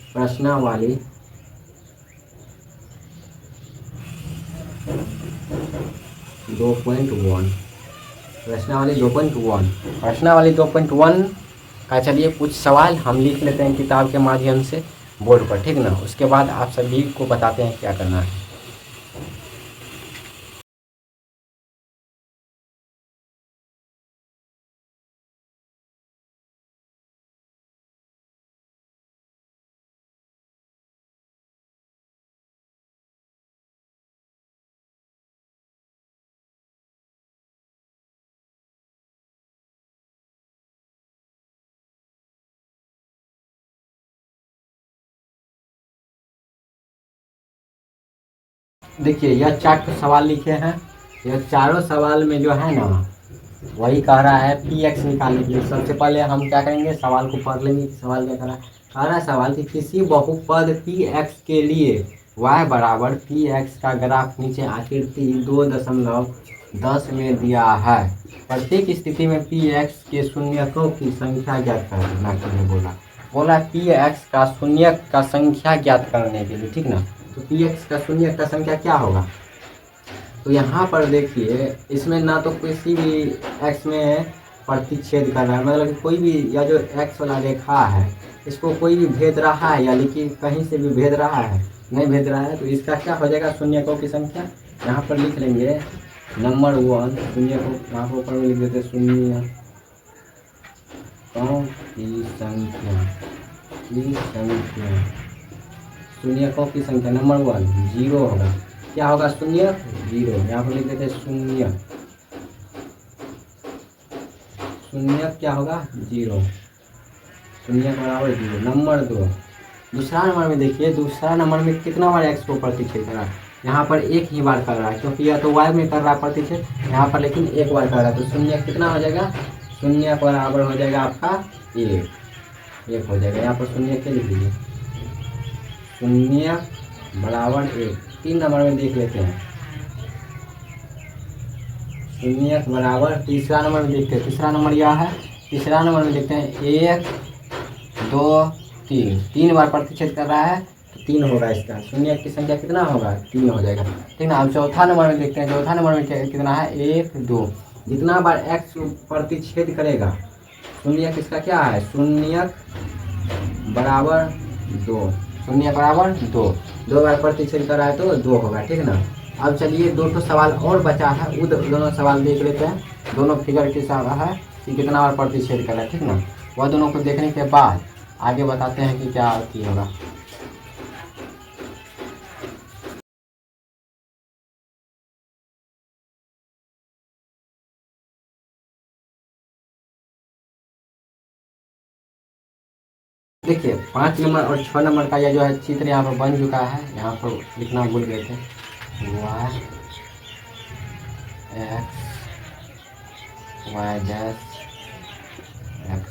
प्रश्नावली 2.1 प्रश्नावली 2.1 का चलिए कुछ सवाल हम लिख लेते हैं किताब के माध्यम से बोर्ड पर, ठीक ना। उसके बाद आप सभी को बताते हैं क्या करना है। देखिए यह 4 सवाल लिखे हैं। यह चारों सवाल में जो है ना वही कह रहा है पी एक्स निकालने के लिए। सबसे पहले हम क्या करेंगे, सवाल को पढ़ लेंगे। सवाल क्या कह रहा है सवाल कि किसी बहुपद पी एक्स के लिए y बराबर पी एक्स का ग्राफ नीचे आकृति 2.10 में दिया है। प्रत्येक स्थिति में पी एक्स के शून्यकों की संख्या ज्ञात करना के लिए बोला पी एक्स का शून्यक का संख्या ज्ञात करने के लिए, ठीक ना। तो पी एक्स का शून्यक का संख्या क्या होगा, तो यहाँ पर देखिए इसमें ना तो किसी भी एक्स में प्रतिच्छेद कर रहा है, मतलब कोई भी या जो एक्स वाला रेखा है इसको कोई भी भेद रहा है या लेकिन कहीं से भी भेद रहा है, नहीं भेद रहा है। तो इसका क्या हो जाएगा, शून्यकों की संख्या। यहाँ पर लिख लेंगे नंबर 1 शून्यकों, यहाँ पर ऊपर में लिख देते शून्यकों की संख्या शून्यकों की संख्या नंबर 1 0 होगा। क्या होगा, शून्य 0। यहाँ पर लिख देते शून्य क्या होगा 0, शून्य बराबर 0। नंबर 2 दूसरा नंबर में देखिए, दूसरा नंबर में कितना बार एक्स को प्रतिच्छेद कर रहा है, यहाँ पर एक ही बार कर रहा है क्योंकि यह तो वाई में कर रहा है प्रतिच्छेद, यहाँ पर लेकिन एक बार कर रहा है। तो शून्य कितना हो जाएगा, शून्य बराबर हो जाएगा आपका 1 हो जाएगा। यहाँ पर शून्य के लिख लीजिए, शून्य बराबर 1। 3 नंबर में देख लेते हैं, शून्य बराबर तीसरा नंबर में देखते हैं। तीसरा नंबर यह है, तीसरा नंबर में देखते हैं 1 2 3, 3 बार प्रतिच्छेद कर रहा है तो 3 होगा। इसका शून्य की संख्या कितना होगा, 3 हो जाएगा, ठीक ना। अब चौथा नंबर में देखते हैं, चौथा नंबर में कितना है 1 2। जितना बार एक्स प्रतिच्छेद करेगा शून्य किसका क्या है, शून्य बराबर 2, शून्य बराबर 2। 2 बार प्रतिच्छेद कर रहा है तो 2 होगा, ठीक ना। अब चलिए 2 सवाल और बचा है, वो दोनों सवाल देख लेते हैं। दोनों फिगर के साथ है कि कितना बार प्रतिच्छेद कर रहा है, ठीक ना। वह दोनों को देखने के बाद आगे बताते हैं कि क्या होगा। देखिए 5 नंबर और 6 नंबर का यह जो है चित्र यहाँ पर बन चुका है। यहाँ पर लिखना भूल गए थे, y x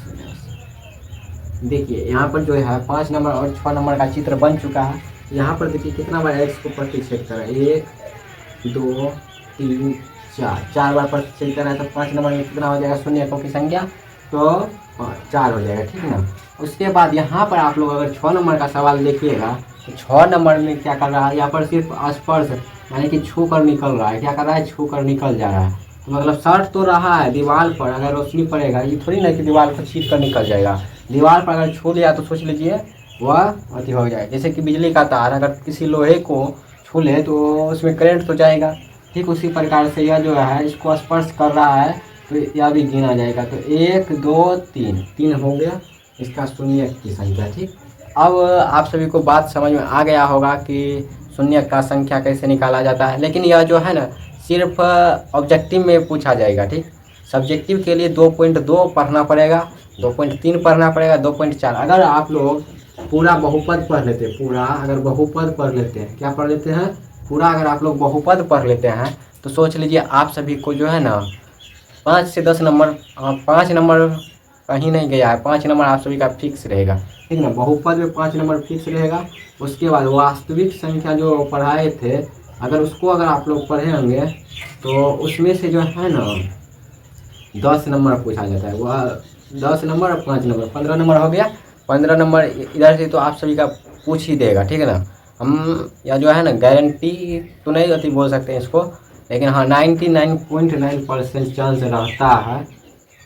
देखिए यहाँ पर जो है 5 नंबर और 6 नंबर का चित्र बन चुका है। यहाँ पर देखिए कितना बार x को प्रतिच्छेद कर रहा है, 1 2 3 4 बार प्रतिच्छेद कर रहा है। तो 5 नंबर में कितना हो जाएगा, शून्यकों की संख्या तो 4 हो जाएगा, ठीक ना। उसके बाद यहाँ पर आप लोग अगर 6 नंबर का सवाल देखिएगा तो 6 नंबर में क्या कर रहा है, यहाँ पर सिर्फ स्पर्श यानी कि छू कर निकल रहा है। क्या कर रहा है, छू कर निकल जा रहा है। तो मतलब सट तो रहा है दीवार पर, अगर रोशनी पड़ेगा ये थोड़ी ना कि दीवार को छीन कर निकल जाएगा। दीवार पर अगर छू लिया तो सोच लीजिए वह अति हो जाए। जैसे कि बिजली का तार अगर किसी लोहे को छू ले तो उसमें करंट तो जाएगा, ठीक उसी प्रकार से यह जो है इसको स्पर्श कर रहा है तो यह भी गिना जाएगा। तो 1 2 3 हो गया इसका शून्य की संख्या, ठीक। अब आप सभी को बात समझ में आ गया होगा कि शून्य का संख्या कैसे निकाला जाता है। लेकिन यह जो है ना सिर्फ ऑब्जेक्टिव में पूछा जाएगा, ठीक। सब्जेक्टिव के लिए 2.2 पढ़ना पड़ेगा, 2.3 पढ़ना पड़ेगा, 2.4। अगर आप लोग पूरा बहुपद पढ़ लेते हैं, पूरा अगर बहुपद पढ़ लेते हैं, क्या पढ़ लेते हैं, पूरा अगर आप लोग बहुपद पढ़ लेते हैं तो सोच लीजिए आप सभी को जो है ना 5 से 10 नंबर, 5 नंबर कहीं नहीं गया है, 5 नंबर आप सभी का फिक्स रहेगा, ठीक ना। बहुपद में 5 नंबर फिक्स रहेगा। उसके बाद वास्तविक संख्या जो पढ़ाए थे अगर उसको अगर आप लोग पढ़े होंगे तो उसमें से जो है ना 10 नंबर पूछा जाता है। वह 10 नंबर और 5 नंबर 15 नंबर हो गया। 15 नंबर इधर से तो आप सभी का पूछ ही देगा, ठीक है ना। हम या जो है ना गारंटी तो नहीं अति बोल सकते हैं इसको, लेकिन हाँ 99.9% चांस रहता है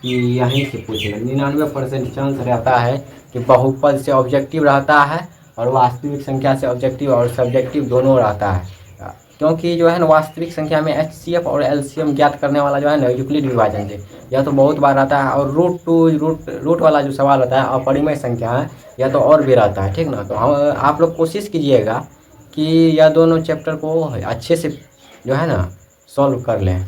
कि यहीं से पूछेगा। 99% चांस रहता है कि बहुपद से ऑब्जेक्टिव रहता है और वास्तविक संख्या से ऑब्जेक्टिव और सब्जेक्टिव दोनों रहता है। क्योंकि जो है ना वास्तविक संख्या में HCF और LCM ज्ञात करने वाला जो है ना यूक्लिड विभाजन से यह तो बहुत बार रहता है, और रूट वाला जो सवाल होता है अपरिमेय संख्या है यह तो और भी रहता है, ठीक ना। तो हम आप लोग कोशिश कीजिएगा कि यह दोनों चैप्टर को अच्छे से जो है ना सॉल्व कर लें।